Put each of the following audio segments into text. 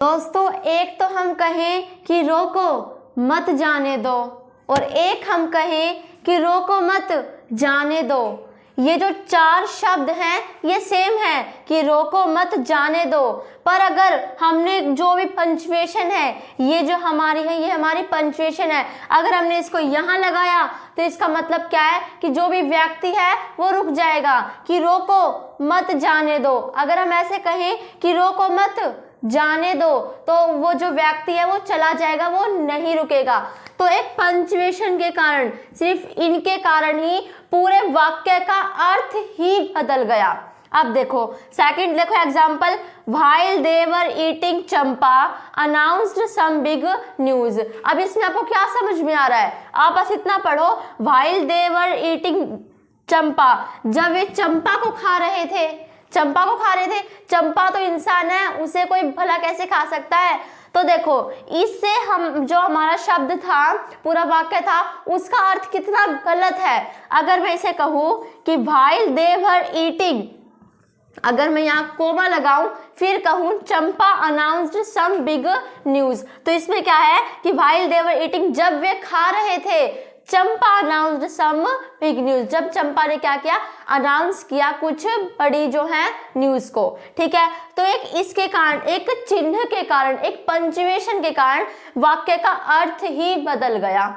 दोस्तों, एक तो हम कहें कि रोको मत जाने दो और एक हम कहें कि रोको मत जाने दो। ये जो चार शब्द हैं ये सेम है कि रोको मत जाने दो, पर अगर हमने जो भी पंचुएशन है, ये जो हमारी है, ये हमारी पंचुएशन है, अगर हमने इसको यहाँ लगाया तो इसका मतलब क्या है कि जो भी व्यक्ति है वो रुक जाएगा, कि रोको मत जाने दो। अगर हम ऐसे कहें कि रोको मत जाने दो तो वो जो व्यक्ति है वो चला जाएगा, वो नहीं रुकेगा। तो एक पंचुएशन के कारण, सिर्फ इनके कारण ही पूरे वाक्य का अर्थ ही बदल गया। अब देखो सेकंड, देखो example, while they were eating Champa announced some big news. अब इसमें आपको क्या समझ में आ रहा है? आप बस इतना पढ़ो, व्हाइल दे वर ईटिंग चंपा, जब वे चंपा को खा रहे थे, चंपा को खा रहे थे। चंपा तो इंसान है, उसे कोई भला कैसे खा सकता है? तो देखो इससे हम जो हमारा शब्द था, पूरा वाक्य था, उसका अर्थ कितना गलत है। अगर मैं इसे कहूँ कि व्हाइल दे वर ईटिंग, अगर मैं यहाँ कोमा लगाऊं फिर कहूँ चंपा अनाउंस्ड सम बिग न्यूज, तो इसमें क्या है कि व्हाइल दे वर ईटिंग, जब वे खा रहे थे, चंपा अनाउंस्ड सम बिग न्यूज, जब चंपा ने क्या किया, अनाउंस किया कुछ बड़ी जो है न्यूज को। ठीक है, तो एक इसके कारण, एक चिन्ह के कारण, एक पंचुएशन के कारण वाक्य का अर्थ ही बदल गया।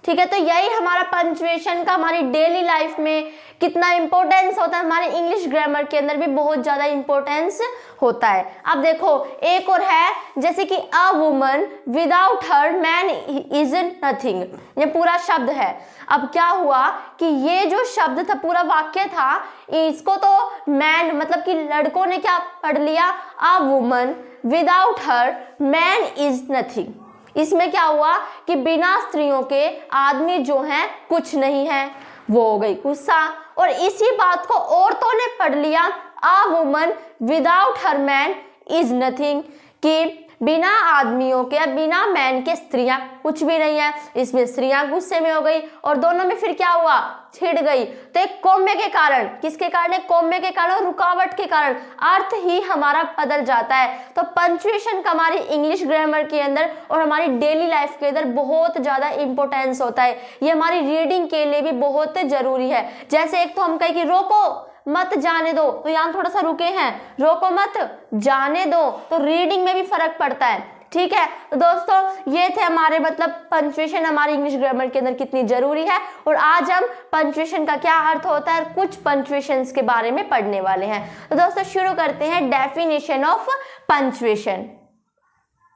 ठीक है, तो यही हमारा पंचुएशन का हमारी डेली लाइफ में कितना इंपॉर्टेंस होता है, हमारे इंग्लिश ग्रामर के अंदर भी बहुत ज्यादा इंपॉर्टेंस होता है। अब देखो एक और है, जैसे कि a woman without her man is nothing, ये पूरा शब्द है। अब क्या हुआ कि ये जो शब्द था, पूरा वाक्य था, इसको तो मैन मतलब कि लड़कों ने क्या पढ़ लिया, a woman without her man is nothing. इसमें क्या हुआ कि बिना स्त्रियों के आदमी जो है कुछ नहीं है, वो हो गई गुस्सा। और इसी बात को औरतों ने पढ़ लिया, a woman without her man is nothing, कि बिना आदमियों के, बिना मैन के स्त्रियां कुछ भी नहीं है। इसमें स्त्रियां गुस्से में हो गई और दोनों में फिर क्या हुआ, छिड़ गई। तो एक कोम्मे के कारण, किसके कारण, कोम्मे के कारण, रुकावट के कारण अर्थ ही हमारा बदल जाता है। तो पंचुएशन का हमारी इंग्लिश ग्रामर के अंदर और हमारी डेली लाइफ के अंदर बहुत ज्यादा इंपॉर्टेंस होता है। ये हमारी रीडिंग के लिए भी बहुत जरूरी है। जैसे एक तो हम कहें कि रोको मत जाने दो, तो यहाँ थोड़ा सा रुके हैं, रोको मत जाने दो, तो रीडिंग में भी फर्क पड़ता है। ठीक है, तो दोस्तों ये थे हमारे मतलब पंचुएशन हमारी इंग्लिश ग्रामर के अंदर कितनी जरूरी है, और आज हम पंचुएशन का क्या अर्थ होता है, कुछ पंचुएशंस के बारे में पढ़ने वाले हैं। तो दोस्तों शुरू करते हैं डेफिनेशन ऑफ पंचुएशन।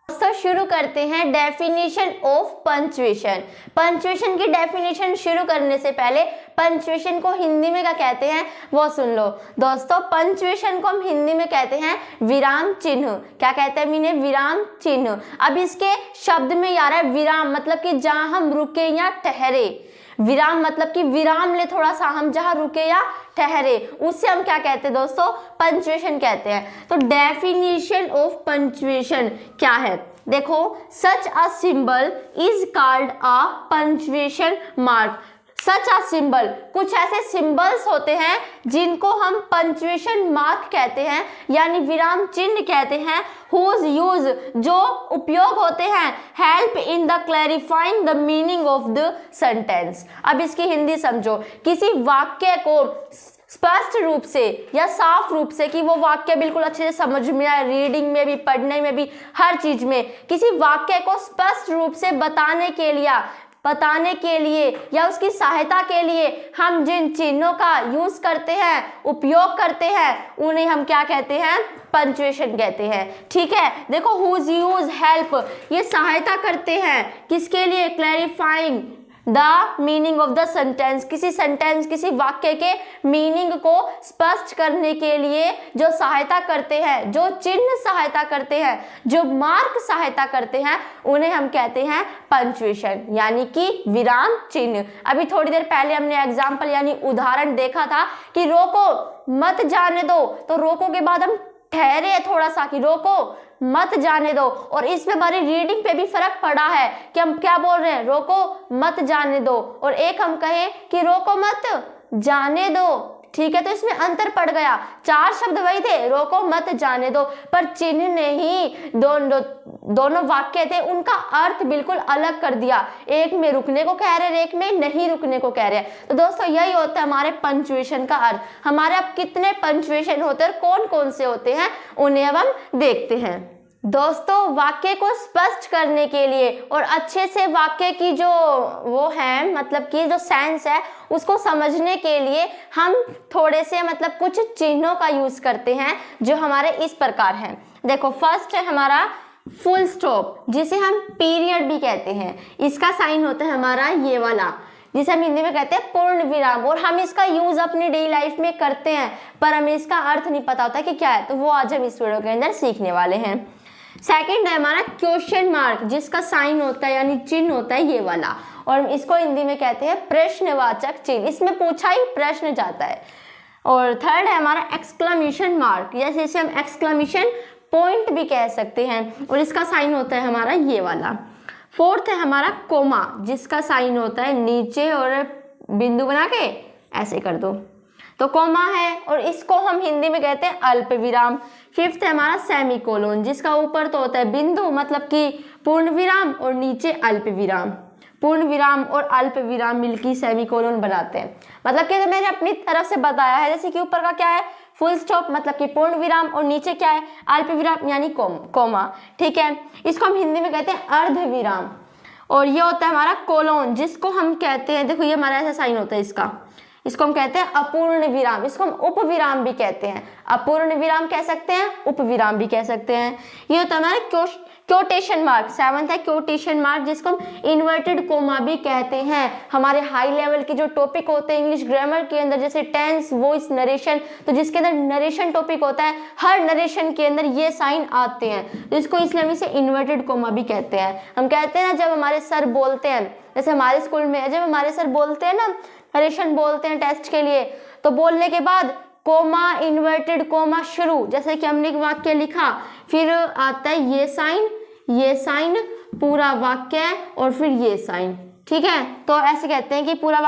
दोस्तों शुरू करते हैं डेफिनेशन ऑफ पंचुएशन। पंचुएशन की डेफिनेशन शुरू करने से पहले पंचुएशन को हिंदी में क्या कहते हैं वो सुन लो। दोस्तों पंचुएशन को हम हिंदी में कहते हैं विराम चिन्ह। क्या कहते हैं मीने, विराम चिन्ह। अब इसके शब्द में आ रहा है विराम, मतलब कि जहां हम रुके या ठहरे। विराम मतलब कि विराम ले थोड़ा सा, हम जहां रुके या ठहरे, उससे हम क्या कहते हैं दोस्तों, पंचुएशन कहते हैं। तो डेफिनेशन ऑफ पंचुएशन क्या है, देखो, such a symbol is called a punctuation mark. Such a symbol, कुछ ऐसे सिंबल्स होते हैं जिनको हम पंचुएशन मार्क कहते हैं, यानी विराम चिन्ह कहते हैं, हुज यूज, जो उपयोग होते हैं, help in the clarifying the meaning of the sentence. अब इसकी हिंदी समझो, किसी वाक्य को स्पष्ट रूप से या साफ रूप से, कि वो वाक्य बिल्कुल अच्छे से समझ में आए, रीडिंग में भी, पढ़ने में भी, हर चीज में, किसी वाक्य को स्पष्ट रूप से बताने के लिए या उसकी सहायता के लिए हम जिन चिन्हों का यूज करते हैं, उपयोग करते हैं, उन्हें हम क्या कहते हैं, पंचुएशन कहते हैं। ठीक है, देखो हुज यूज हेल्प, ये सहायता करते हैं किसके लिए, clarifying the meaning of the sentence, किसी सेंटेंस, किसी वाक्य के मीनिंग को स्पष्ट करने के लिए जो सहायता करते हैं, जो चिन्ह सहायता करते हैं, जो मार्क सहायता करते हैं, उन्हें हम कहते हैं पंचुएशन, यानी कि विराम चिन्ह। अभी थोड़ी देर पहले हमने एग्जाम्पल यानी उदाहरण देखा था कि रोको मत जाने दो, तो रोको के बाद हम ठहरे थोड़ा सा कि रोको मत जाने दो, और इसमें हमारी रीडिंग पे भी फर्क पड़ा है कि हम क्या बोल रहे हैं, रोको मत जाने दो, और एक हम कहें कि रोको मत जाने दो। ठीक है, तो इसमें अंतर पड़ गया। 4 शब्द वही थे, रोको मत जाने दो, पर चिन्ह ने ही दोनों वाक्य थे उनका अर्थ बिल्कुल अलग कर दिया। एक में रुकने को कह रहे, एक में नहीं रुकने को कह रहे। तो दोस्तों यही होता है हमारे पंक्चुएशन का अर्थ। हमारे अब कितने पंक्चुएशन होते हैं, कौन कौन से होते हैं, उन्हें अब हम देखते हैं। दोस्तों वाक्य को स्पष्ट करने के लिए और अच्छे से वाक्य की जो वो है मतलब कि जो सेंस है उसको समझने के लिए हम थोड़े से मतलब कुछ चिन्हों का यूज करते हैं जो हमारे इस प्रकार हैं। देखो फर्स्ट है हमारा फुल स्टॉप, जिसे हम पीरियड भी कहते हैं। इसका साइन होता है हमारा ये वाला, जिसे हम हिंदी में कहते हैं पूर्ण विराम, और हम इसका यूज अपनी डेली लाइफ में करते हैं पर हमें इसका अर्थ नहीं पता होता कि क्या है, तो वो आज हम इस वीडियो के अंदर सीखने वाले हैं। सेकंड है हमारा क्वेश्चन मार्क, जिसका साइन होता है यानी चिन्ह होता है ये वाला, और इसको हिंदी में कहते हैं प्रश्नवाचक चिन्ह, इसमें पूछा ही प्रश्न जाता है। और थर्ड है हमारा एक्सक्लेमेशन मार्क, जैसे इसे हम एक्सक्लेमेशन पॉइंट भी कह सकते हैं, और इसका साइन होता है हमारा ये वाला। फोर्थ है हमारा कोमा, जिसका साइन होता है नीचे और बिंदु बना के ऐसे कर दो तो कोमा है, और इसको हम हिंदी में कहते हैं अल्प विराम। फिफ्थ है हमारा सेमीकोलन, जिसका ऊपर तो होता है बिंदु मतलब कि पूर्ण विराम और नीचे अल्प विराम। पूर्ण विराम और अल्प विराम मिलकर सेमीकोलन बनाते हैं, मतलब कि मैंने अपनी तरफ से बताया है। जैसे कि ऊपर का क्या है फुल स्टॉप मतलब कि पूर्ण विराम, और नीचे क्या है अल्प विराम यानी कोमा, ठीक है। इसको हम हिंदी में कहते हैं अर्ध विराम। और ये होता है हमारा कोलोन, जिसको हम कहते हैं, देखो ये हमारा ऐसा साइन होता है इसको हम कहते हैं अपूर्ण विराम, इसको हम उपविराम भी कहते हैं। अपूर्ण विराम कह सकते हैं, उपविराम भी कह सकते हैं। ये होता है हमारा क्वोटेशन मार्क। सेवंथ है क्वोटेशन मार्क, जिसको हम इन्वर्टेड कोमा भी कहते हैं। हमारे हाई लेवल के जो टॉपिक होते हैं इंग्लिश ग्रामर के अंदर, जैसे टेंस, वॉइस, नरेशन, तो जिसके अंदर नरेशन टॉपिक होता है, हर नरेशन के अंदर ये साइन आते हैं, तो इसको इसलिए हम इसे इन्वर्टेड कोमा भी कहते हैं। हम कहते हैं ना जब हमारे सर बोलते हैं, जैसे हमारे स्कूल में जब हमारे सर बोलते हैं ना, नरेशन बोलते हैं टेस्ट के लिए, तो बोलने के बाद कोमा, इन्वर्टेड कोमा शुरू, जैसे कि हमने एक वाक्य लिखा, फिर आता है ये साइन पूरा वाक्य और फिर ये साइन, ठीक है। तो ऐसे कहते हैं कि पूरा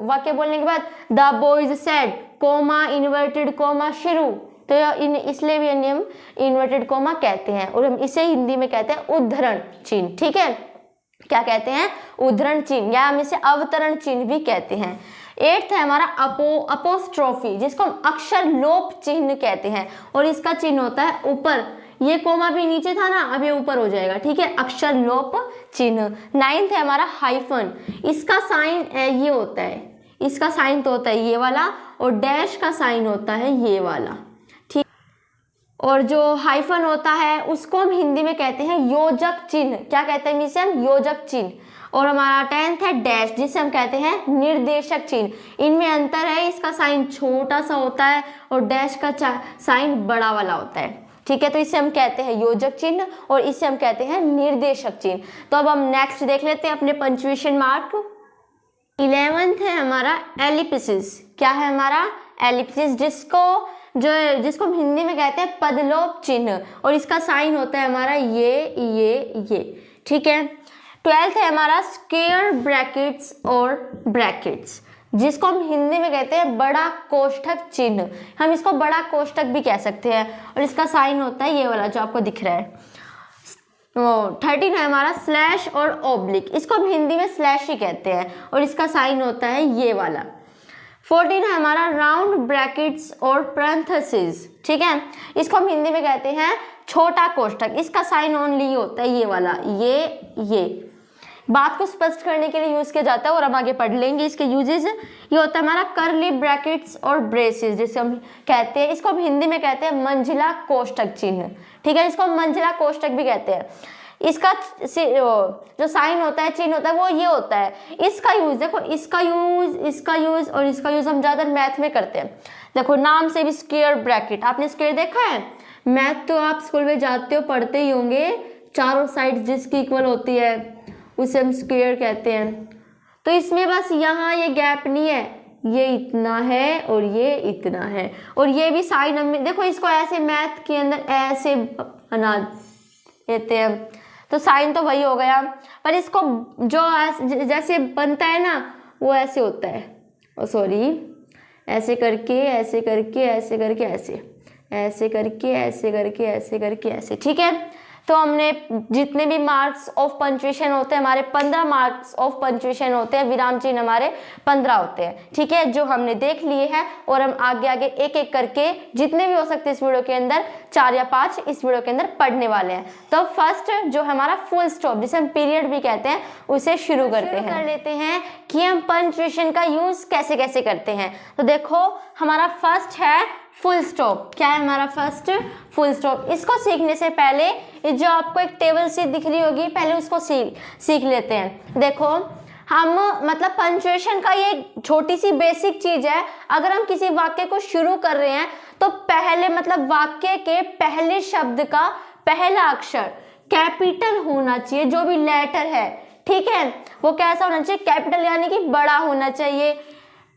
वाक्य बोलने के बाद the boys said coma inverted coma शुरू, तो इसलिए भी हम इन्वर्टेड कोमा कहते हैं, और हम इसे हिंदी में कहते हैं उद्धरण चिन्ह, ठीक है। क्या कहते हैं उद्धरण चिन्ह, या हम इसे अवतरण चिन्ह भी कहते हैं। 8th है हमारा अपोस्ट्रोफी, जिसको हम अक्षर लोप चिन्ह कहते हैं, और इसका चिन्ह होता है ऊपर। ये कोमा भी नीचे था ना, अब ये ऊपर हो जाएगा, ठीक है, अक्षर लोप चिन्ह। 9th है हमारा हाइफन, इसका साइन ये होता है, इसका साइन तो होता है ये वाला, और डैश का साइन होता है ये वाला, ठीक। और जो हाइफन होता है उसको हम हिंदी में कहते हैं योजक चिन्ह। क्या कहते हैं इसे हम योजक चिन्ह। और हमारा 10th है डैश, जिसे हम कहते हैं निर्देशक चिन्ह। इनमें अंतर है, इसका साइन छोटा सा होता है और डैश का साइन बड़ा वाला होता है, ठीक है। तो इसे हम कहते हैं योजक चिन्ह और इसे हम कहते हैं निर्देशक चिन्ह। तो अब हम नेक्स्ट देख लेते हैं अपने पंक्चुएशन मार्क। 11th है हमारा एलिप्सिस। क्या है हमारा एलिप्सिस, जिसको हम हिंदी में कहते हैं पदलोप चिन्ह, और इसका साइन होता है हमारा ये, ठीक है। 12th है हमारा स्क्वायर ब्रैकेट्स और ब्रैकेट्स, जिसको हम हिंदी में कहते हैं बड़ा कोष्ठक चिन्ह, हम इसको बड़ा कोष्ठक भी कह सकते हैं, और इसका साइन होता है ये वाला जो आपको दिख रहा है। 13 है हमारा स्लैश और ओब्लिक, इसको हम हिंदी में स्लैश ही कहते हैं, और इसका साइन होता है ये वाला। 14 है हमारा राउंड ब्रैकेट्स और पैरेंथेसिस, ठीक है, इसको हम हिंदी में कहते हैं छोटा कोष्ठक, इसका साइन ओनली होता है ये वाला, ये बात को स्पष्ट करने के लिए यूज किया जाता है, और हम आगे पढ़ लेंगे इसके यूजेस। ये होता है हमारा कर्ली ब्रैकेट्स और ब्रेसेस, जिसे हम कहते हैं, इसको हम हिंदी में कहते हैं मंजिला कोष्ठक चिन्ह, ठीक है, इसको हम मंजिला कोष्ठक भी कहते हैं। इसका जो साइन होता है, चिन्ह होता है, वो ये होता है। इसका यूज देखो, इसका यूज और इसका यूज हम ज्यादा मैथ में करते हैं। देखो नाम से भी स्क्वायर ब्रैकेट, आपने स्क्वायर देखा है, मैथ तो आप स्कूल में जाते हो पढ़ते ही होंगे, चारों साइड जिसकी इक्वल होती है उसे हम स्क्वायर कहते हैं। तो इसमें बस यहाँ ये गैप नहीं है, ये इतना है और ये इतना है, और ये भी साइन हम देखो, इसको ऐसे मैथ के अंदर ऐसे बना देते हैं, तो साइन तो वही हो गया, पर इसको जो जैसे बनता है ना वो ऐसे होता है, सॉरी ऐसे करके ऐसे करके ऐसे करके ऐसे ऐसे करके ऐसे करके ऐसे करके ऐसे, ठीक है। तो हमने जितने भी मार्क्स ऑफ पंक्चुएशन होते हैं, हमारे 15 मार्क्स ऑफ पंक्चुएशन होते हैं, विराम चिन्ह हमारे 15 होते हैं, ठीक है, जो हमने देख लिए हैं। और हम आगे आगे एक एक करके जितने भी हो सकते हैं इस वीडियो के अंदर 4 या 5 इस वीडियो के अंदर पढ़ने वाले हैं। तो फर्स्ट जो हमारा फुल स्टॉप, जिसे हम पीरियड भी कहते हैं, उसे शुरू करते हैं। कर लेते हैं कि हम पंक्चुएशन का यूज कैसे कैसे करते हैं। तो देखो हमारा फर्स्ट है फुल स्टॉप। क्या है हमारा फर्स्ट? Full stop. इसको सीखने से पहले जो आपको एक टेबल सी दिख रही होगी, पहले उसको सीख लेते हैं। देखो हम मतलब पंक्चुएशन का ये छोटी सी बेसिक चीज है। अगर हम किसी वाक्य को शुरू कर रहे हैं तो पहले मतलब वाक्य के पहले शब्द का पहला अक्षर कैपिटल होना चाहिए, जो भी लेटर है, ठीक है, वो कैसा होना चाहिए? कैपिटल, यानी कि बड़ा होना चाहिए।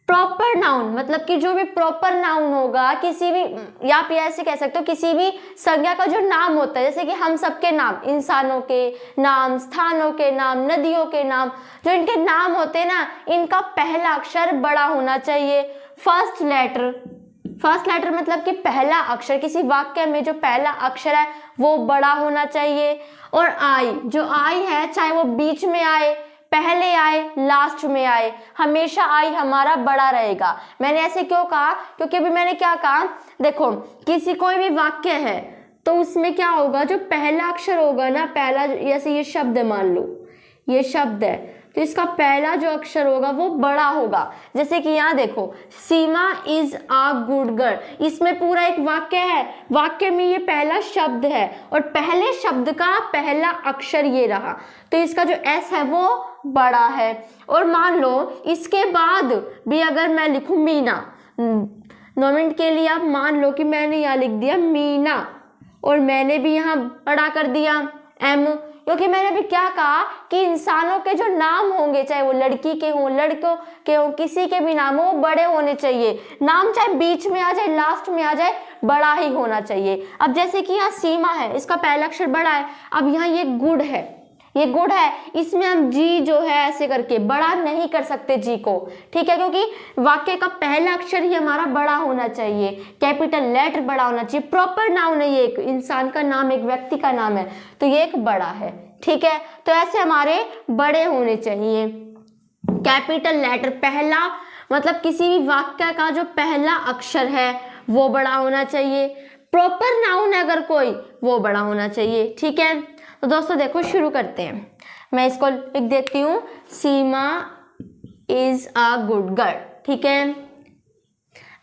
प्रॉपर नाउन मतलब कि जो भी प्रॉपर नाउन होगा, किसी भी, या आप ऐसे कह सकते हो किसी भी संज्ञा का जो नाम होता है, जैसे कि हम सबके नाम, इंसानों के नाम, स्थानों के नाम, नदियों के नाम, जो इनके नाम होते हैं ना, इनका पहला अक्षर बड़ा होना चाहिए। फर्स्ट लेटर, फर्स्ट लेटर मतलब कि पहला अक्षर, किसी वाक्य में जो पहला अक्षर है वो बड़ा होना चाहिए। और आई, जो आई है, चाहे वो बीच में आए, पहले आए, लास्ट में आए, हमेशा आई हमारा बड़ा रहेगा। मैंने ऐसे क्यों कहा? क्योंकि अभी मैंने क्या कहा, देखो किसी कोई भी वाक्य है तो उसमें क्या होगा, जो पहला अक्षर होगा ना, पहला, जैसे ये शब्द है, मान लो ये शब्द है, तो इसका पहला जो अक्षर होगा वो बड़ा होगा। जैसे कि यहाँ देखो, सीमा इज अ गुड गर्ल, इसमें पूरा एक वाक्य है, वाक्य में ये पहला शब्द है और पहले शब्द का पहला अक्षर ये रहा, तो इसका जो एस है वो बड़ा है। और मान लो इसके बाद भी अगर मैं लिखूं मीना, नोमेंट के लिए आप मान लो कि मैंने यहाँ लिख दिया मीना और मैंने भी यहाँ बड़ा कर दिया एम, क्योंकि मैंने भी क्या कहा कि इंसानों के जो नाम होंगे, चाहे वो लड़की के हों, लड़कों के हों, किसी के भी नाम हो, वो बड़े होने चाहिए। नाम चाहे बीच में आ जाए, लास्ट में आ जाए, बड़ा ही होना चाहिए। अब जैसे कि यहाँ सीमा है, इसका पहला अक्षर बड़ा है। अब यहाँ ये गुड है, ये गुड है, इसमें हम जी जो है ऐसे करके बड़ा नहीं कर सकते जी को, ठीक है, क्योंकि वाक्य का पहला अक्षर ही हमारा बड़ा होना चाहिए, कैपिटल लेटर बड़ा होना चाहिए। प्रॉपर नाउन है, ये एक इंसान का नाम, एक व्यक्ति का नाम है, तो ये एक बड़ा है, ठीक है। तो ऐसे हमारे बड़े होने चाहिए। कैपिटल लेटर पहला मतलब किसी भी वाक्य का जो पहला अक्षर है वो बड़ा होना चाहिए। प्रॉपर नाउन है अगर कोई, वो बड़ा होना चाहिए, ठीक है। तो दोस्तों देखो शुरू करते हैं। मैं इसको लिख देती हूँ, सीमा इज अ गुड गर्ल, ठीक है।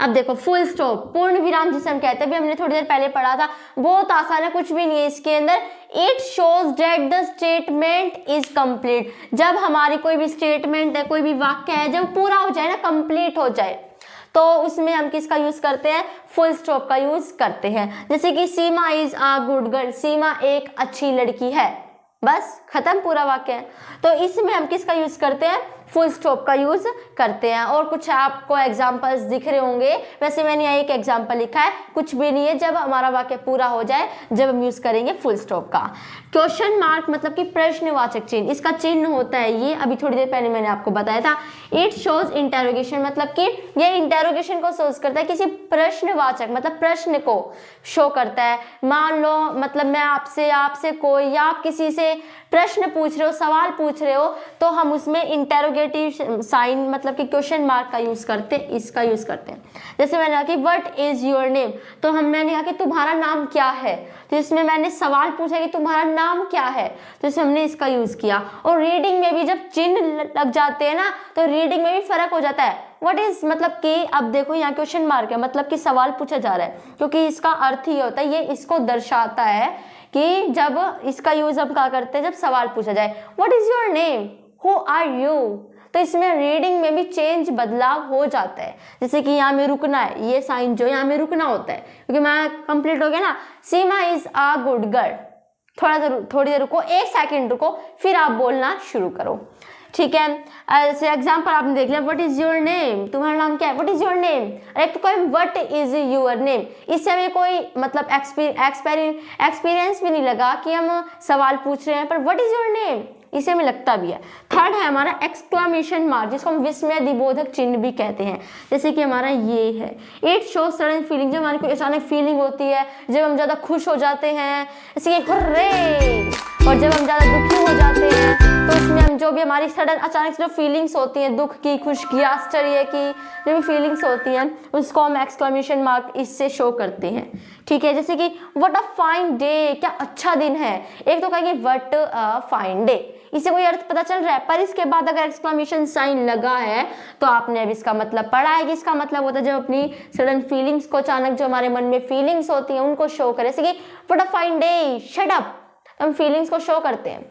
अब देखो फुल स्टॉप, पूर्ण विराम जिसे हम कहते हैं, भी हमने थोड़ी देर पहले पढ़ा था, बहुत आसान है, कुछ भी नहीं है इसके अंदर। It shows that the statement is complete, जब हमारी कोई भी स्टेटमेंट है, कोई भी वाक्य है, जब पूरा हो जाए ना, कंप्लीट हो जाए, तो उसमें हम किसका यूज करते हैं? फुल स्टॉप का यूज करते हैं। जैसे कि सीमा इज अ गुड गर्ल, सीमा एक अच्छी लड़की है, बस खत्म, पूरा वाक्य है। तो इसमें हम किसका यूज करते हैं? फुल स्टॉप का यूज करते हैं। और कुछ आपको एग्जांपल्स दिख रहे होंगे, वैसे मैंने यहाँ एक एग्जांपल लिखा है, कुछ भी नहीं है, जब हमारा वाक्य पूरा हो जाए, जब हम यूज करेंगे फुल स्टॉप का। क्वेश्चन मार्क मतलब कि प्रश्नवाचक चिन्ह, इसका चिन्ह होता है ये, अभी थोड़ी देर पहले मैंने आपको बताया था। इट शोज इंटेरोगेशन मतलब कि ये इंटेरोगेशन को शोज करता है, किसी प्रश्नवाचक मतलब प्रश्न को शो करता है। मान लो मतलब मैं आपसे कोई, या आप किसी से प्रश्न पूछ रहे हो, सवाल पूछ रहे हो, तो हम उसमें इंटेरोगेटिव साइन मतलब कि क्वेश्चन मार्क का यूज करते हैं, इसका यूज करते हैं। जैसे मैंने कहा कि व्हाट इज योर नेम, तो मैंने कहा कि तुम्हारा नाम क्या है, तो इसमें मैंने सवाल पूछा कि तुम्हारा नाम क्या है, तो इसमें हमने इसका यूज किया। और रीडिंग में भी जब चिन्ह लग जाते हैं ना, तो रीडिंग में भी फर्क हो जाता है। व्हाट इज मतलब कि अब देखो यहाँ क्वेश्चन मार्क है, मतलब कि सवाल पूछा जा रहा है, क्योंकि इसका अर्थ ये होता है, ये इसको दर्शाता है कि जब इसका यूज हम क्या करते हैं, जब सवाल पूछा जाए, what is your name, who are you, तो इसमें रीडिंग में भी चेंज, बदलाव हो जाता है। जैसे कि यहाँ में रुकना है, ये साइन जो यहाँ में रुकना होता है, क्योंकि मैं कंप्लीट हो गया ना, सीमा इज अ गुड गर्ल, थोड़ी देर रुको, 1 सेकेंड रुको, फिर आप बोलना शुरू करो, ठीक है। ऐसे एग्जाम्पल आपने देख लिया, व्हाट इज योर नेम, तुम्हारा नाम क्या है, व्हाट इज योर नेम। अरे तो कोई व्हाट इज योर नेम, इससे हमें कोई मतलब एक्सपीरियंस भी नहीं लगा कि हम सवाल पूछ रहे हैं, पर व्हाट इज योर नेम, इसे में लगता भी है। थर्ड है हमारा एक्सक्लामेशन मार्क, जिसको हम विस्मय दिबोधक चिन्ह भी कहते हैं, जैसे कि हमारा ये है। इट शो सडन फीलिंग, जब हमारी कोई अचानक फीलिंग होती है, जब हम ज़्यादा खुश हो जाते हैं, जैसे कि हुर्रे, और जब हम ज़्यादा दुखी हो जाते हैं तो उसमें हम जो भी हमारी सडन अचानक से जो फीलिंग्स होती हैं, दुख की, खुश की, आश्चर्य की जो भी फीलिंग्स होती हैं, उसको हम एक्सक्लेमेशन मार्क इससे शो करते हैं। ठीक है, जैसे कि व्हाट अ फाइन डे, क्या अच्छा दिन है। एक तो कहेंगे व्हाट अ फाइन डे, इससे कोई अर्थ पता चल रहा है, पर इसके बाद अगर एक्सक्लेमेशन साइन लगा है तो आपने अब इसका मतलब पढ़ा है कि इसका मतलब होता है जब अपनी सडन फीलिंग्स को, अचानक जो हमारे मन में फीलिंग्स होती हैं उनको शो करें, जैसे कि what a fine day, shut up, हम फीलिंग्स को शो करते हैं।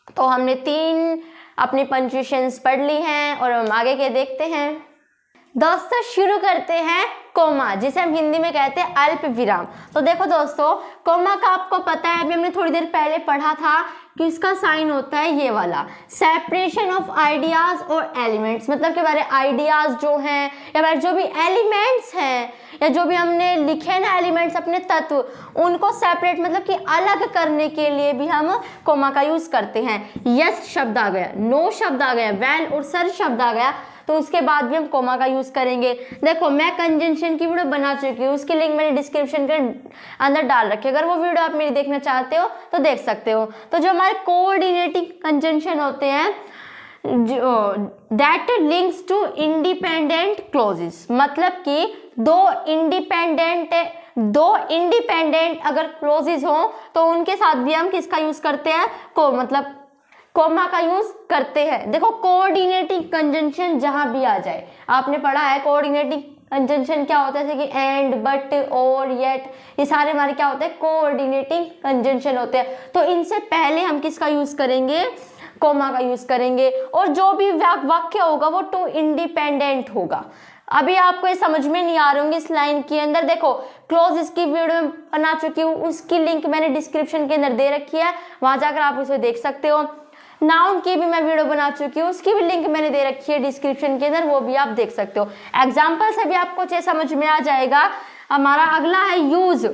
तो हमने 3 अपनी पंक्चुएशंस पढ़ ली हैं और हम आगे के देखते हैं। दोस्तों शुरू करते हैं कोमा, जिसे हम हिंदी में कहते हैं अल्प विराम। तो देखो दोस्तों, कोमा का आपको पता है, अभी हमने थोड़ी देर पहले पढ़ा था कि इसका साइन होता है ये वाला, सेपरेशन ऑफ आइडियाज और एलिमेंट्स, मतलब कि हमारे आइडियाज जो हैं या हमारे जो भी एलिमेंट्स हैं या जो भी हमने लिखे ना एलिमेंट्स, अपने तत्व, उनको सेपरेट मतलब कि अलग करने के लिए भी हम कोमा का यूज करते हैं। यस शब्द आ गया, नो शब्द आ गया, वैन और सर शब्द आ गया, तो उसके बाद भी हम कोमा का यूज करेंगे। देखो मैं कंजंक्शन की वीडियो बना चुकी हूँ, उसकी लिंक मैंने डिस्क्रिप्शन के अंदर डाल रखी है, अगर वो वीडियो आप मेरी देखना चाहते हो तो देख सकते हो। तो जो हमारे कोऑर्डिनेटिंग कंजंक्शन होते हैं, जो that links two independent clauses, मतलब कि दो इंडिपेंडेंट अगर क्लॉजेस हो तो उनके साथ भी हम किसका यूज करते हैं, मतलब कोमा का यूज करते हैं। देखो कोऑर्डिनेटिंग कंजंक्शन जहां भी आ जाए, आपने पढ़ा है कोऑर्डिनेटिंग कंजंक्शन क्या होता है, जैसे कि एंड, बट, और, येट, ये सारे हमारे क्या होते हैं, कोऑर्डिनेटिंग कंजंक्शन होते हैं। तो इनसे पहले हम किसका यूज करेंगे, कोमा का यूज करेंगे, और जो भी वाक्य होगा वो टू इंडिपेंडेंट होगा। अभी आपको ये समझ में नहीं आ रहे होंगे इस लाइन के अंदर, देखो क्लोज इसकी वीडियो में बना चुकी हूँ, उसकी लिंक मैंने डिस्क्रिप्शन के अंदर दे रखी है, वहां जाकर आप उसे देख सकते हो। नाउन की भी मैं वीडियो बना चुकी हूँ, उसकी भी लिंक मैंने दे रखी है डिस्क्रिप्शन के अंदर, वो भी आप देख सकते हो। एग्जाम्पल से भी आपको चीज समझ में आ जाएगा। हमारा अगला है यूज,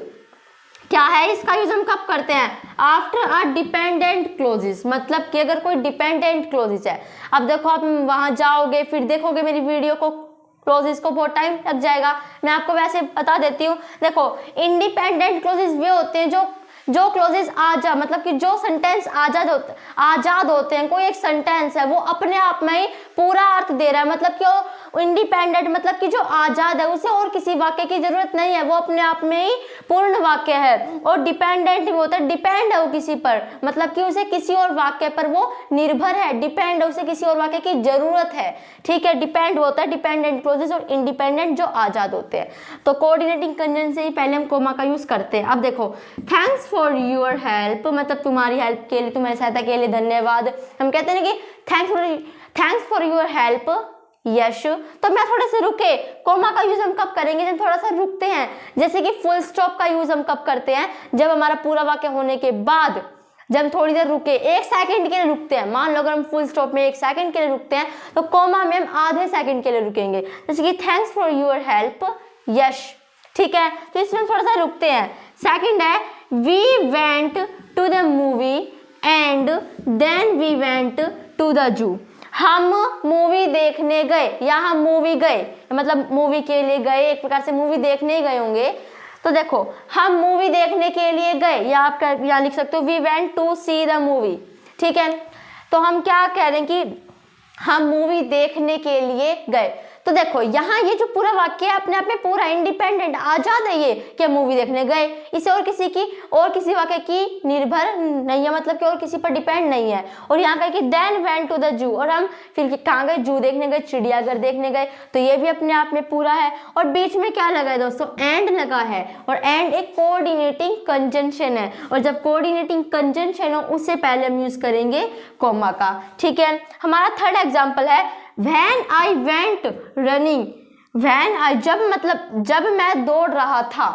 क्या है इसका यूज हम कब करते हैं, आफ्टर अ डिपेंडेंट क्लोजेस, मतलब कि अगर कोई डिपेंडेंट क्लोजेस है। अब देखो आप वहां जाओगे फिर देखोगे मेरी वीडियो को, क्लोजेस को बहुत टाइम लग जाएगा, मैं आपको वैसे बता देती हूँ। देखो इंडिपेंडेंट क्लोजेस वे होते हैं जो क्लोजेस आजाद, मतलब कि जो सेंटेंस आजाद होते हैं, कोई एक सेंटेंस है वो अपने आप में ही पूरा अर्थ दे रहा है, मतलब कि वो इंडिपेंडेंट, मतलब कि जो आजाद है उसे और किसी वाक्य की जरूरत नहीं है, वो अपने आप में ही पूर्ण वाक्य है। और डिपेंडेंट भी होता है, डिपेंड है वो किसी पर, मतलब कि उसे किसी और वाक्य पर वो निर्भर है, डिपेंड है, उसे किसी और वाक्य की जरूरत है। ठीक है, डिपेंड होता है डिपेंडेंट क्लोजेस, और इंडिपेंडेंट जो आजाद होते हैं। तो कोऑर्डिनेटिंग कंजंक्शन से ही पहले हम कोमा का यूज करते हैं। अब देखो थैंक्स फॉर योर हेल्प, मतलब तुम्हारी हेल्प के लिए, तुम्हारी सहायता के लिए धन्यवाद। हम कहते हैं ना कि थैंक्स फॉर योर हेल्प यश। तो मैं थोड़े से रुके, कोमा का यूज हम कब करेंगे, जब थोड़ा सा रुकते हैं। जैसे कि फुल स्टॉप का यूज हम कब करते हैं, जब हमारा पूरा वाक्य होने के बाद जब हम थोड़ी देर रुके, 1 सेकंड के लिए रुकते हैं। मान लो अगर हम फुल स्टॉप में 1 सेकंड के लिए रुकते हैं, तो कोमा में हम आधे सेकंड के लिए रुकेंगे, जैसे कि थैंक्स फॉर योर हेल्प यश। ठीक है, तो इसमें हम थोड़ा सा रुकते हैं। सेकंड है we went to the movie and then we went to the zoo. हम मूवी देखने गए या हम मूवी गए, मतलब मूवी के लिए गए, एक प्रकार से मूवी देखने ही गए होंगे। तो देखो हम मूवी देखने के लिए गए, या आप यहाँ लिख सकते हो we went to see the movie. ठीक है, तो हम क्या कह रहे हैं कि हम मूवी देखने के लिए गए। तो देखो यहाँ ये जो पूरा वाक्य है अपने आप में पूरा इंडिपेंडेंट आजाद है, ये कि मूवी देखने गए, इसे और किसी वाक्य की निर्भर नहीं है, मतलब कि और किसी पर डिपेंड नहीं है। और यहाँ कहे कि देन वेंट टू द जू, और हम फिर कहाँ गए, जू देखने गए, चिड़ियाघर देखने गए, तो ये भी अपने आप में पूरा है। और बीच में क्या लगा है दोस्तों, एंड लगा है, और एंड एक कोऑर्डिनेटिंग कंजंक्शन है, और जब कोऑर्डिनेटिंग कंजंक्शन हो उससे पहले हम यूज करेंगे कोमा का। ठीक है, हमारा थर्ड एग्जाम्पल है When I went running, जब मैं दौड़ रहा था,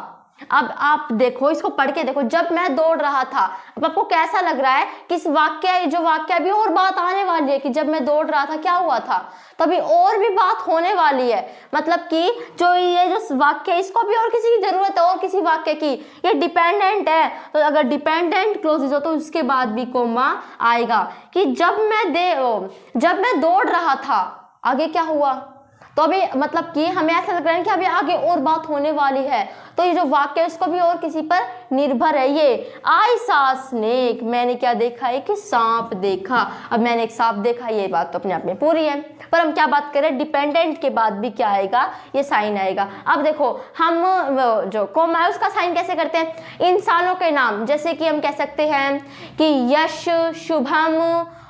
अब आप देखो, इसको पढ़ के देखो, जब मैं दौड़ रहा था। अब आपको कैसा लग रहा है कि इस वाक्य, जो वाक्य अभी और बात आने वाली है कि जब मैं दौड़ रहा था क्या हुआ था, तो अभी और भी बात होने वाली है। मतलब कि जो ये जो वाक्य है इसको भी और किसी की जरूरत है, और किसी वाक्य की, ये डिपेंडेंट है। तो अगर डिपेंडेंट क्लोजेज हो तो उसके बाद भी कोमा आएगा कि जब मैं दौड़ रहा था, आगे क्या हुआ। तो अभी मतलब कि हमें ऐसा लग रहा है कि अभी आगे और बात होने वाली है। तो ये जो वाक्य है इसको भी और किसी पर निर्भर है। ये आई सॉ स्नेक, मैंने क्या देखा, एक सांप देखा। अब मैंने एक सांप देखा, ये बात तो अपने आप में पूरी है। पर हम क्या बात करें, डिपेंडेंट के बाद भी क्या आएगा, ये साइन आएगा। अब देखो हम जो कोमा है उसका साइन कैसे करते हैं, इंसानों के नाम, जैसे कि हम कह सकते हैं कि यश, शुभम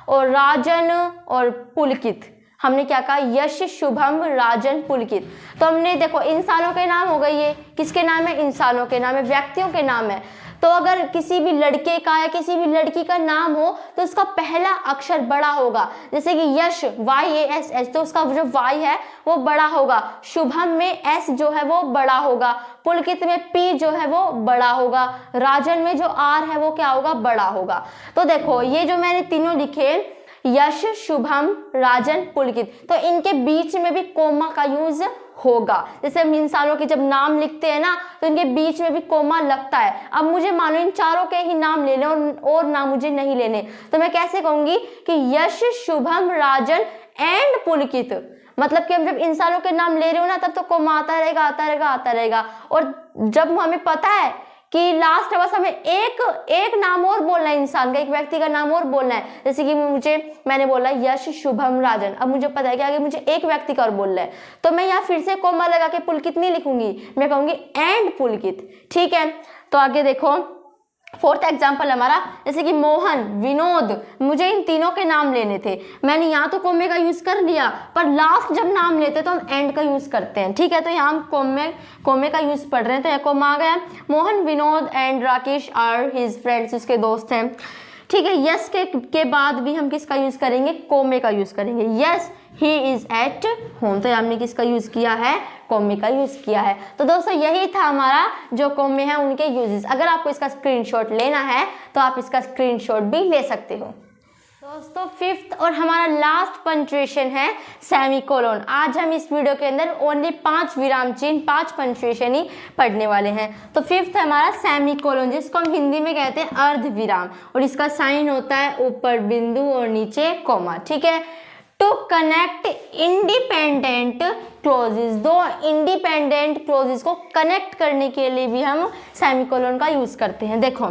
और राजन और पुलकित। हमने क्या कहा, यश, शुभम, राजन, पुलकित। तो हमने देखो इंसानों के नाम हो गए, ये किसके नाम है, इंसानों के नाम है, व्यक्तियों के नाम है। तो अगर किसी भी लड़के का या किसी भी लड़की का नाम हो तो उसका पहला अक्षर बड़ा होगा। जैसे कि यश, YASH, तो उसका जो Y है वो बड़ा होगा। शुभम में S जो है वो बड़ा होगा। पुलकित में P जो है वो बड़ा होगा। राजन में जो R है वो क्या होगा, बड़ा होगा। तो देखो ये जो मैंने तीनों लिखे, यश, शुभम, राजन, पुलकित, तो इनके बीच में भी कोमा का यूज होगा। जैसे हम इंसानों के जब नाम लिखते हैं ना, तो इनके बीच में भी कोमा लगता है। अब मुझे मानो इन चारों के ही नाम लेने और नाम मुझे नहीं लेने, तो मैं कैसे कहूंगी कि यश, शुभम, राजन एंड पुलकित। मतलब कि हम जब इंसानों के नाम ले रहे हो ना, तब तो कोमा आता रहेगा, आता रहेगा, आता रहेगा। और जब हमें पता है कि लास्ट में बस हमें एक नाम और बोलना है, इंसान का, एक व्यक्ति का नाम और बोलना है। जैसे कि मैंने बोला यश, शुभम, राजन। अब मुझे पता है कि आगे मुझे एक व्यक्ति का और बोलना है, तो मैं यहाँ फिर से कोमा लगा के पुलकित नहीं लिखूंगी, मैं कहूंगी एंड पुलकित। ठीक है, तो आगे देखो फोर्थ एग्जाम्पल हमारा, जैसे कि मोहन, विनोद, मुझे इन तीनों के नाम लेने थे। मैंने यहाँ तो कोमे का यूज कर लिया, पर लास्ट जब नाम लेते तो हम एंड का यूज करते हैं। ठीक है, तो यहाँ हम कोमे का यूज पढ़ रहे हैं, तो यहाँ कोमा आ गया। Mohan, Vinod and Rakesh are his friends, उसके दोस्त हैं। ठीक है, यस के बाद भी हम किसका यूज करेंगे, कोमे का यूज करेंगे। Yes he is at home, तो हमने किसका यूज किया है, कोमे का यूज किया है। तो दोस्तों यही था हमारा जो कोमे है उनके यूजेस। अगर आपको इसका स्क्रीनशॉट लेना है तो आप इसका स्क्रीनशॉट भी ले सकते हो। दोस्तों फिफ्थ और हमारा लास्ट पंक्चुएशन है सेमीकोलन। आज हम इस वीडियो के अंदर ओनली 5 विराम चिन्ह, 5 पंक्चुएशन ही पढ़ने वाले हैं। तो फिफ्थ है हमारा सेमीकोलन, जिसको हम हिंदी में कहते हैं अर्ध विराम, और इसका साइन होता है ऊपर बिंदु और नीचे कोमा। ठीक है, टू कनेक्ट इंडिपेंडेंट क्लोजेस, दो इंडिपेंडेंट क्लोजेस को कनेक्ट करने के लिए भी हम सेमीकोलन का यूज करते हैं। देखो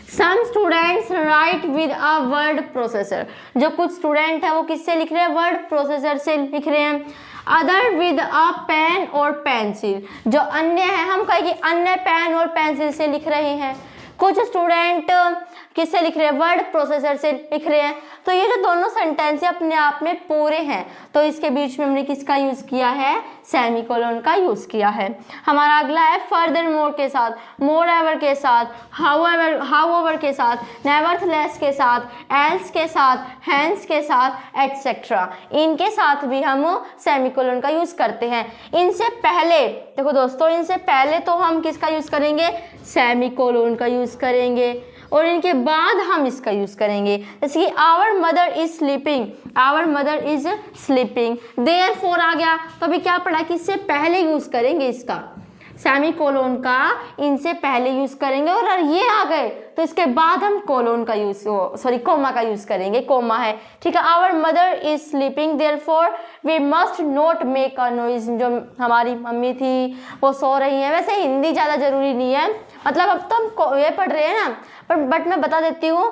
some students write with a word processor, जो कुछ स्टूडेंट है वो किससे लिख रहे हैं, वर्ड प्रोसेसर से लिख रहे हैं। अदर विद अ पेन और पेंसिल, जो अन्य है हम कहेंगे अन्य पेन और पेंसिल से लिख रहे हैं। कुछ स्टूडेंट किससे लिख रहे हैं, वर्ड प्रोसेसर से लिख रहे हैं। तो ये जो दोनों सेंटेंस है अपने आप में पूरे हैं, तो इसके बीच में हमने किसका यूज किया है, सेमीकोलन का यूज किया है। हमारा अगला है फर्दर मोर के साथ, मोर एवर के साथ, हाउएवर के साथ, नेवरथलेस के साथ, एल्स के साथ, हेंस के साथ, एटसेट्रा, इनके साथ भी हम सेमीकोलन का यूज करते हैं। इनसे पहले देखो दोस्तों, इनसे पहले तो हम किसका यूज करेंगे, सेमीकोलन का यूज करेंगे, और इनके बाद हम इसका यूज करेंगे। जैसे कि our mother is sleeping, our mother is sleeping, therefore आ गया, तो अभी क्या पढ़ा कि इससे पहले यूज करेंगे इसका सेमीकोलन का, इनसे पहले यूज करेंगे, और ये आ गए तो इसके बाद हम कोलन का यूज कोमा का यूज करेंगे, कोमा है। ठीक है, our mother is sleeping therefore we must not make a noise, जो हमारी मम्मी थी वो सो रही है। वैसे हिंदी ज़्यादा जरूरी नहीं है, मतलब अब तो हम ये पढ़ रहे हैं ना, बट मैं बता देती हूँ।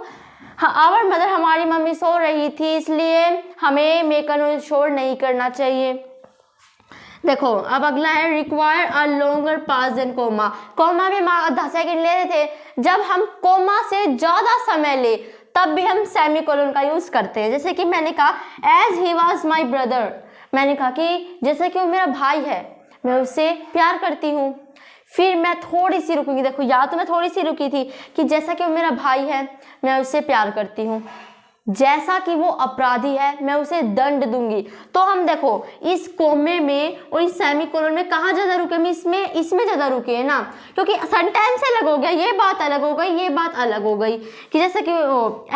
हाँ, आवर मदर, हमारी मम्मी सो रही थी, इसलिए हमें मेक अ नॉइज शोर नहीं करना चाहिए। देखो अब अगला है require a longer pause than comma, comma में 10 सेकंड ले रहे थे, जब हम कोमा से ज़्यादा समय ले तब भी हम सेमीकोलन का यूज़ करते हैं। जैसे कि मैंने कहा as he was my brother, मैंने कहा कि जैसे कि वो मेरा भाई है, मैं उससे प्यार करती हूँ। फिर मैं थोड़ी सी रुकूंगी, देखो या तो मैं थोड़ी सी रुकी थी कि जैसा कि वो मेरा भाई है मैं उससे प्यार करती हूँ। जैसा कि वो अपराधी है मैं उसे दंड दूंगी। तो हम देखो इस कोमे में और इस सेमीकोलन में कहाँ ज्यादा रुके, हम इसमें ज्यादा रुके है ना, क्योंकि सेंटेंस अलग हो गया, ये बात अलग हो गई, ये बात अलग हो गई कि जैसे कि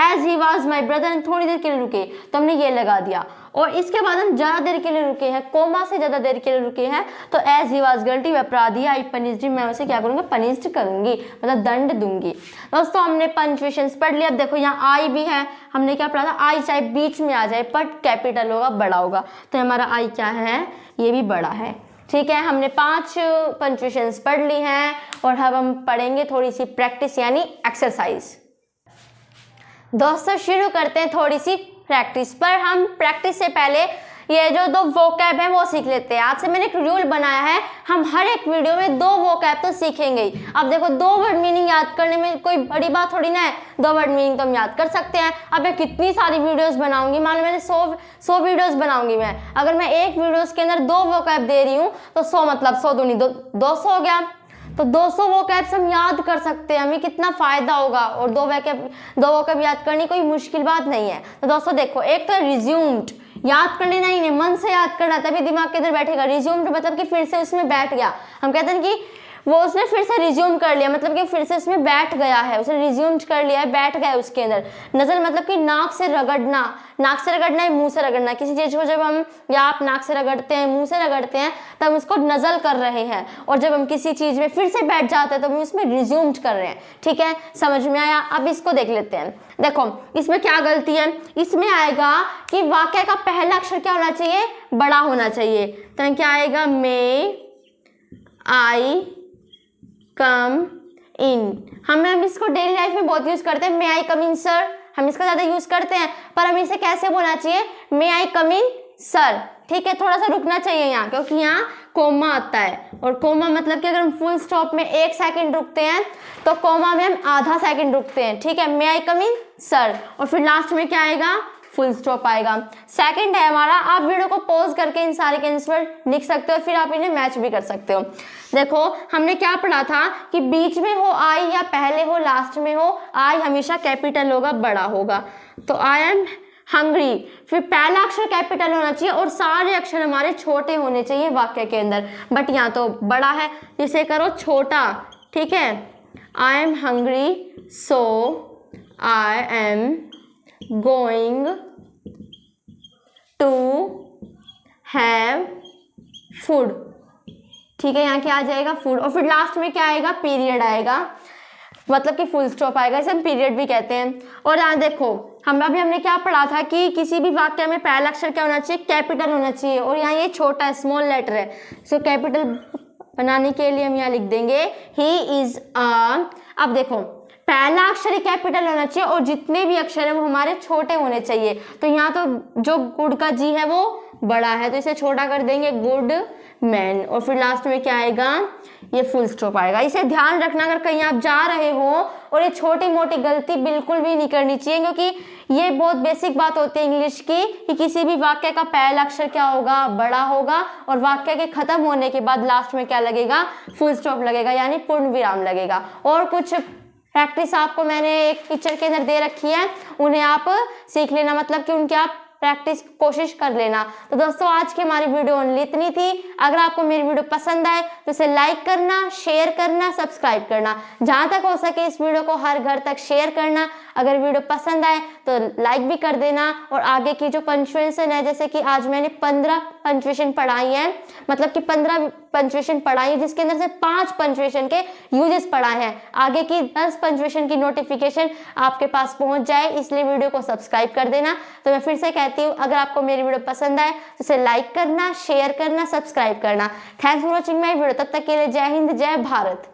as he was my brother, थोड़ी देर के लिए रुके तो हमने ये लगा दिया। और इसके बाद हम ज्यादा देर के लिए रुके हैं, कोमा से ज्यादा देर के लिए रुके हैं, तो एज ही वाज गलती अपराधी, आई पनिश्ड, मैं उसे क्या करूंगी, पनिश्ड करूंगी, मतलब दंड दूंगी। दोस्तों हमने पंक्चुएशंस पढ़ लिया। अब देखो यहाँ आई भी है, हमने क्या पढ़ा था, आई चाहे बीच में आ जाए बट कैपिटल होगा, बड़ा होगा, तो हमारा आई क्या है, ये भी बड़ा है। ठीक है, हमने 5 पंक्चुएशंस पढ़ ली हैं और अब हम पढ़ेंगे थोड़ी सी प्रैक्टिस यानी एक्सरसाइज। दोस्तों शुरू करते हैं थोड़ी सी प्रैक्टिस पर। हम प्रैक्टिस से पहले ये जो 2 वोकैब है वो सीख लेते हैं। आपसे मैंने एक रूल बनाया है, हम हर एक वीडियो में 2 वोकैब तो सीखेंगे ही। अब देखो 2 वर्ड मीनिंग याद करने में कोई बड़ी बात थोड़ी ना है, 2 वर्ड मीनिंग तो हम याद कर सकते हैं। अब मैं कितनी सारी वीडियोस बनाऊंगी, मान लो मैंने 100 वीडियोस बनाऊंगी मैं, अगर मैं एक वीडियोस के अंदर 2 वोकैब दे रही हूँ तो 100 मतलब 100 दूनी 200 हो गया, तो 200 वोकैब्स हम याद कर सकते हैं, हमें कितना फायदा होगा। और 2 वोकैब याद करनी कोई मुश्किल बात नहीं है। तो दोस्तों देखो, एक तो रिज्यूम्ड, याद कर लेना ही नहीं, मन से याद करना तभी दिमाग के अंदर बैठेगा। रिज्यूम्ड मतलब कि फिर से उसमें बैठ गया, हम कहते हैं कि वो उसने फिर से रिज्यूम कर लिया, मतलब कि फिर से उसमें बैठ गया है, उसने रिज्यूम कर लिया है, बैठ गया है उसके अंदर। नज़ल मतलब कि नाक से रगड़ना, नाक से रगड़ना है, मुंह से रगड़ना, किसी चीज़ को जब हम या आप नाक से रगड़ते हैं, मुंह से रगड़ते हैं, तब उसको नज़ल कर रहे हैं, और जब हम किसी चीज़ में फिर से बैठ जाते हैं तो हम उसमें रिज्यूम कर रहे हैं। ठीक है, समझ में आया? अब इसको देख लेते हैं। देखो इसमें क्या गलती है, इसमें आएगा कि वाक्य का पहला अक्षर क्या होना चाहिए, बड़ा होना चाहिए। तो क्या आएगा, मे आई कम इन। हम इसको डेली लाइफ में बहुत यूज करते हैं, मे आई कम इन सर, हम इसका ज्यादा यूज करते हैं, पर हमें इसे कैसे बोलना चाहिए, मे आई कम इन सर। ठीक है, थोड़ा सा रुकना चाहिए यहाँ, क्योंकि यहाँ कोमा आता है, और कोमा मतलब कि अगर हम फुल स्टॉप में 1 सेकंड रुकते हैं तो कोमा में हम आधा सेकंड रुकते हैं। ठीक है, मे आई कम इन सर, और फिर लास्ट में क्या आएगा, फुल स्टॉप आएगा। सेकंड है हमारा, आप वीडियो को पॉज करके इन सारे के आंसर लिख सकते हो, फिर आप इन्हें मैच भी कर सकते हो। देखो हमने क्या पढ़ा था कि बीच में हो आई या पहले हो लास्ट में हो, आई हमेशा कैपिटल होगा, बड़ा होगा। तो आई एम हंग्री, फिर पहला अक्षर कैपिटल होना चाहिए और सारे अक्षर हमारे छोटे होने चाहिए वाक्य के अंदर, बट यहाँ तो बड़ा है, इसे करो छोटा। ठीक है, I am hungry so I am going to have food. ठीक है, यहाँ क्या आ जाएगा, फूड, और फिर लास्ट में क्या आएगा, पीरियड आएगा, मतलब कि फुल स्टॉप आएगा, इसे हम पीरियड भी कहते हैं। और यहाँ देखो हमने क्या पढ़ा था कि किसी भी वाक्य में पहला अक्षर क्या होना चाहिए, कैपिटल होना चाहिए, और यहाँ ये छोटा है, स्मॉल लेटर है, सो कैपिटल बनाने के लिए हम यहाँ लिख देंगे ही इज अ। अब देखो पहला अक्षर ही कैपिटल होना चाहिए और जितने भी अक्षर है वो हमारे छोटे होने चाहिए। तो यहाँ तो जो गुड का जी है वो बड़ा है, तो इसे छोटा कर देंगे, गुड मैन, और फिर लास्ट में क्या आएगा, ये फुल स्टॉप आएगा। इसे ध्यान रखना, अगर कहीं आप जा रहे हो और ये छोटी मोटी गलती बिल्कुल भी नहीं करनी चाहिए, क्योंकि ये बहुत बेसिक बात होती है इंग्लिश की कि किसी भी वाक्य का पहला अक्षर क्या होगा, बड़ा होगा, और वाक्य के खत्म होने के बाद लास्ट में क्या लगेगा, फुल स्टॉप लगेगा, यानी पूर्ण विराम लगेगा। और कुछ प्रैक्टिस आपको मैंने एक पिक्चर के अंदर दे रखी है, उन्हें आप सीख लेना, मतलब कि उनके आप प्रैक्टिस कोशिश कर लेना। तो दोस्तों आज की हमारी वीडियो ओनली इतनी थी। अगर आपको मेरी वीडियो पसंद आए तो इसे लाइक करना, शेयर करना, सब्सक्राइब करना, जहां तक हो सके इस वीडियो को हर घर तक शेयर करना। अगर वीडियो पसंद आए तो लाइक भी कर देना, और आगे की जो पंक्चुएशन है, जैसे कि आज मैंने 15 पंक्चुएशन पढ़ाई है, मतलब कि 15 पंक्चुएशन पढ़ाई है, जिसके अंदर से 5 पंक्चुएशन के यूजेस पढ़ाए हैं। आगे की 10 पंक्चुएशन की नोटिफिकेशन आपके पास पहुंच जाए, इसलिए वीडियो को सब्सक्राइब कर देना। तो मैं फिर से कहती हूँ, अगर आपको मेरी वीडियो पसंद आए तो इसे लाइक करना, शेयर करना, सब्सक्राइब करना। Thanks for watching my video. तब तक के लिए जय हिंद, जय भारत।